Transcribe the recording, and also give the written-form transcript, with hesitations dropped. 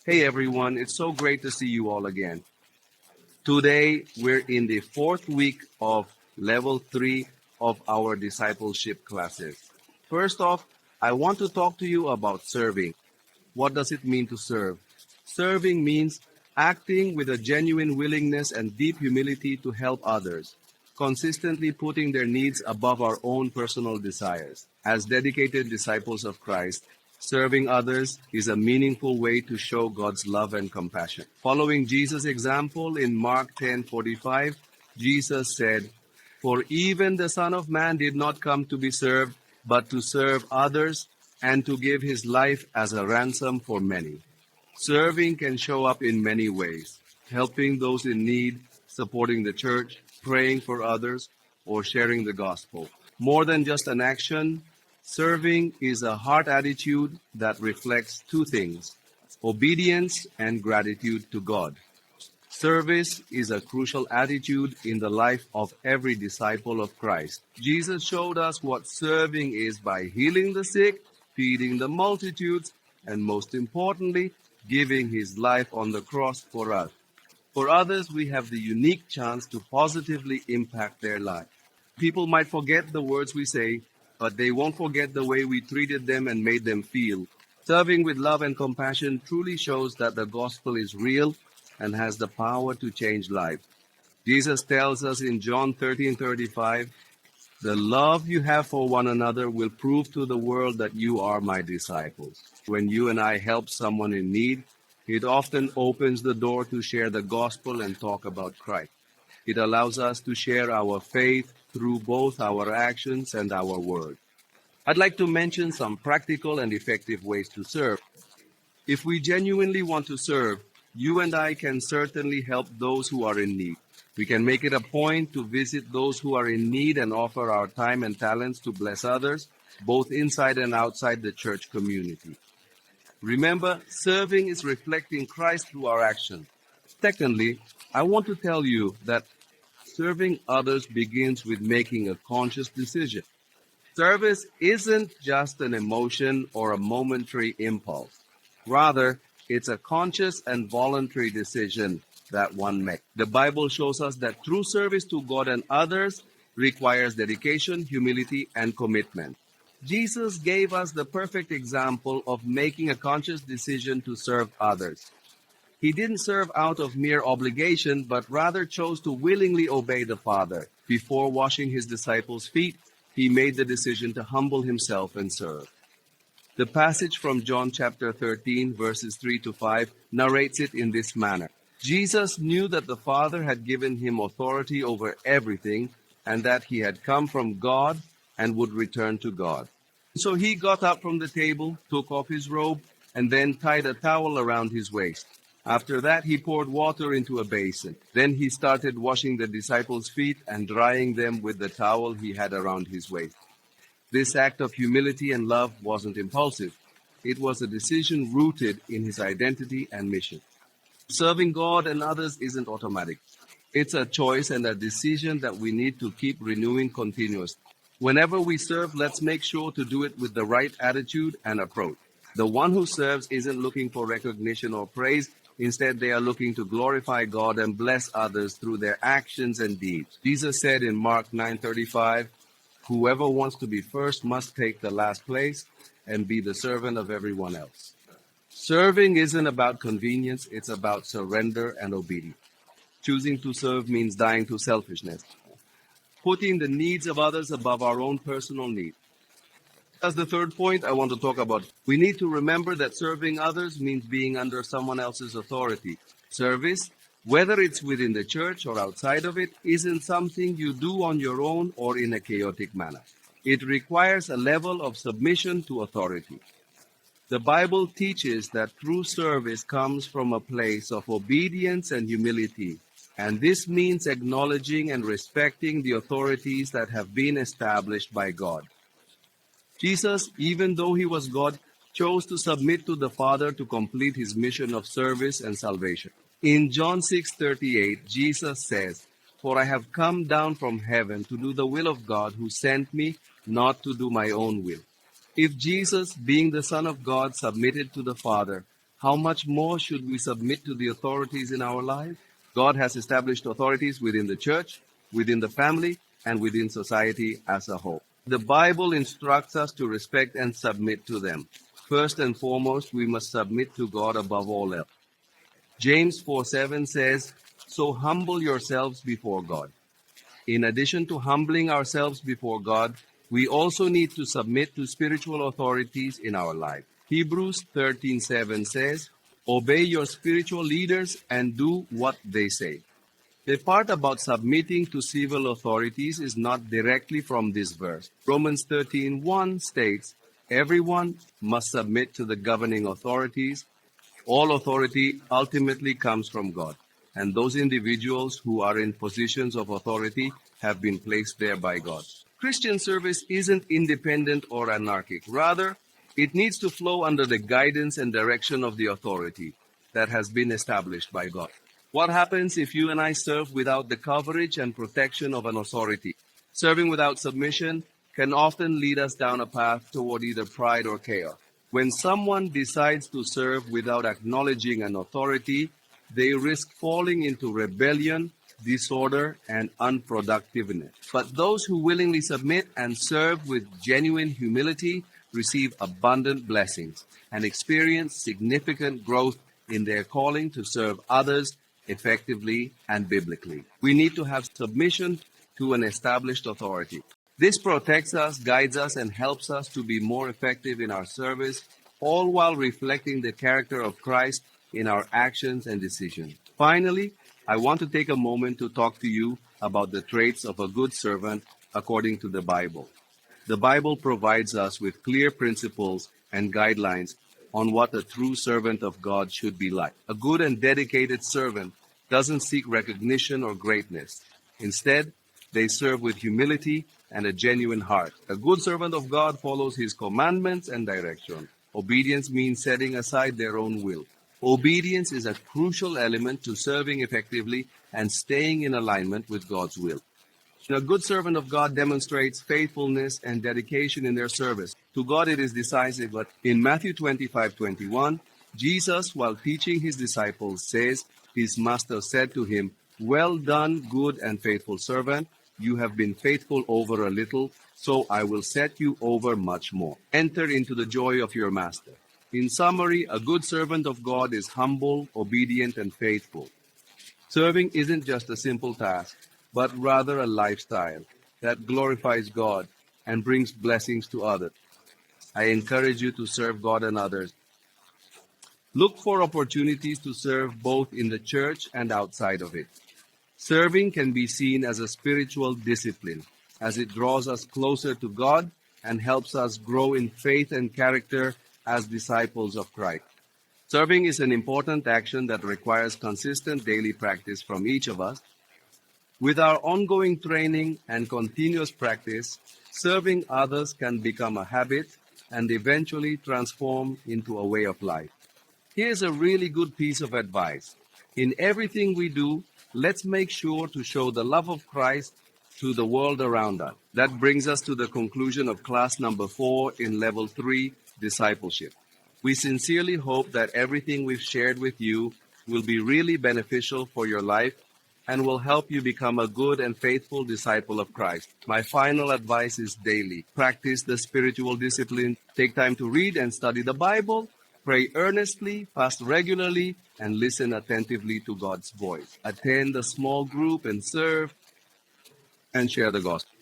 Hey everyone, it's so great to see you all again. Today we're in the fourth week of level 3 of our discipleship classes. First off, I want to talk to you about serving. What does it mean to serve? Serving means acting with a genuine willingness and deep humility to help others, consistently putting their needs above our own personal desires. As dedicated disciples of Christ, serving others is a meaningful way to show God's love and compassion. Following Jesus' example in Mark 10:45, Jesus said, "For even the Son of Man did not come to be served, but to serve others and to give his life as a ransom for many." Serving can show up in many ways: helping those in need, supporting the church, praying for others, or sharing the gospel. More than just an action, serving is a heart attitude that reflects two things: obedience and gratitude to God. Service is a crucial attitude in the life of every disciple of Christ. Jesus showed us what serving is by healing the sick, feeding the multitudes, and most importantly, giving his life on the cross for us. For others, we have the unique chance to positively impact their life. People might forget the words we say, but they won't forget the way we treated them and made them feel. Serving with love and compassion truly shows that the gospel is real and has the power to change lives. Jesus tells us in John 13:35, "The love you have for one another will prove to the world that you are my disciples." When you and I help someone in need, it often opens the door to share the gospel and talk about Christ. It allows us to share our faith through both our actions and our words. I'd like to mention some practical and effective ways to serve. If we genuinely want to serve, you and I can certainly help those who are in need. We can make it a point to visit those who are in need and offer our time and talents to bless others, both inside and outside the church community. Remember, serving is reflecting Christ through our actions. Secondly, I want to tell you that serving others begins with making a conscious decision. Service isn't just an emotion or a momentary impulse. Rather, it's a conscious and voluntary decision that one makes. The Bible shows us that true service to God and others requires dedication, humility, and commitment. Jesus gave us the perfect example of making a conscious decision to serve others. He didn't serve out of mere obligation, but rather chose to willingly obey the Father. Before washing his disciples' feet, he made the decision to humble himself and serve. The passage from John chapter 13, verses 3 to 5, narrates it in this manner. Jesus knew that the Father had given him authority over everything, and that he had come from God and would return to God. So he got up from the table, took off his robe, and then tied a towel around his waist. After that, he poured water into a basin. Then he started washing the disciples' feet and drying them with the towel he had around his waist. This act of humility and love wasn't impulsive. It was a decision rooted in his identity and mission. Serving God and others isn't automatic. It's a choice and a decision that we need to keep renewing continuously. Whenever we serve, let's make sure to do it with the right attitude and approach. The one who serves isn't looking for recognition or praise. Instead, they are looking to glorify God and bless others through their actions and deeds. Jesus said in Mark 9:35, "Whoever wants to be first must take the last place and be the servant of everyone else." Serving isn't about convenience, it's about surrender and obedience. Choosing to serve means dying to selfishness, putting the needs of others above our own personal needs. As the third point I want to talk about, we need to remember that serving others means being under someone else's authority. Service, whether it's within the church or outside of it, isn't something you do on your own or in a chaotic manner. It requires a level of submission to authority. The Bible teaches that true service comes from a place of obedience and humility, and this means acknowledging and respecting the authorities that have been established by God. Jesus, even though he was God, chose to submit to the Father to complete his mission of service and salvation. In John 6:38, Jesus says, "For I have come down from heaven to do the will of God who sent me, not to do my own will." If Jesus, being the Son of God, submitted to the Father, how much more should we submit to the authorities in our lives? God has established authorities within the church, within the family, and within society as a whole. The Bible instructs us to respect and submit to them. First and foremost, we must submit to God above all else. James 4:7 says, "So humble yourselves before God." In addition to humbling ourselves before God, we also need to submit to spiritual authorities in our life. Hebrews 13:7 says, "Obey your spiritual leaders and do what they say." The part about submitting to civil authorities is not directly from this verse. Romans 13:1 states, "Everyone must submit to the governing authorities. All authority ultimately comes from God, and those individuals who are in positions of authority have been placed there by God." Christian service isn't independent or anarchic. Rather, it needs to flow under the guidance and direction of the authority that has been established by God. What happens if you and I serve without the coverage and protection of an authority? Serving without submission can often lead us down a path toward either pride or chaos. When someone decides to serve without acknowledging an authority, they risk falling into rebellion, disorder, and unproductiveness. But those who willingly submit and serve with genuine humility receive abundant blessings and experience significant growth in their calling to serve others effectively and biblically. We need to have submission to an established authority. This protects us, guides us, and helps us to be more effective in our service, all while reflecting the character of Christ in our actions and decisions. Finally, I want to take a moment to talk to you about the traits of a good servant according to the Bible. The Bible provides us with clear principles and guidelines on what a true servant of God should be like. A good and dedicated servant doesn't seek recognition or greatness. Instead, they serve with humility and a genuine heart. A good servant of God follows his commandments and direction. Obedience means setting aside their own will. Obedience is a crucial element to serving effectively and staying in alignment with God's will. A good servant of God demonstrates faithfulness and dedication in their service. To God it is decisive, but in Matthew 25:21, Jesus, while teaching his disciples, says, his master said to him, "Well done, good and faithful servant. You have been faithful over a little, so I will set you over much more. Enter into the joy of your master." In summary, a good servant of God is humble, obedient, and faithful. Serving isn't just a simple task, but rather a lifestyle that glorifies God and brings blessings to others. I encourage you to serve God and others. Look for opportunities to serve both in the church and outside of it. Serving can be seen as a spiritual discipline, as it draws us closer to God and helps us grow in faith and character as disciples of Christ. Serving is an important action that requires consistent daily practice from each of us. With our ongoing training and continuous practice, serving others can become a habit and eventually transform into a way of life. Here's a really good piece of advice. In everything we do, let's make sure to show the love of Christ to the world around us. That brings us to the conclusion of class number 4 in Level 3, Discipleship. We sincerely hope that everything we've shared with you will be really beneficial for your life and will help you become a good and faithful disciple of Christ. My final advice is daily. Practice the spiritual discipline. Take time to read and study the Bible. Pray earnestly, fast regularly, and listen attentively to God's voice. Attend a small group and serve and share the gospel.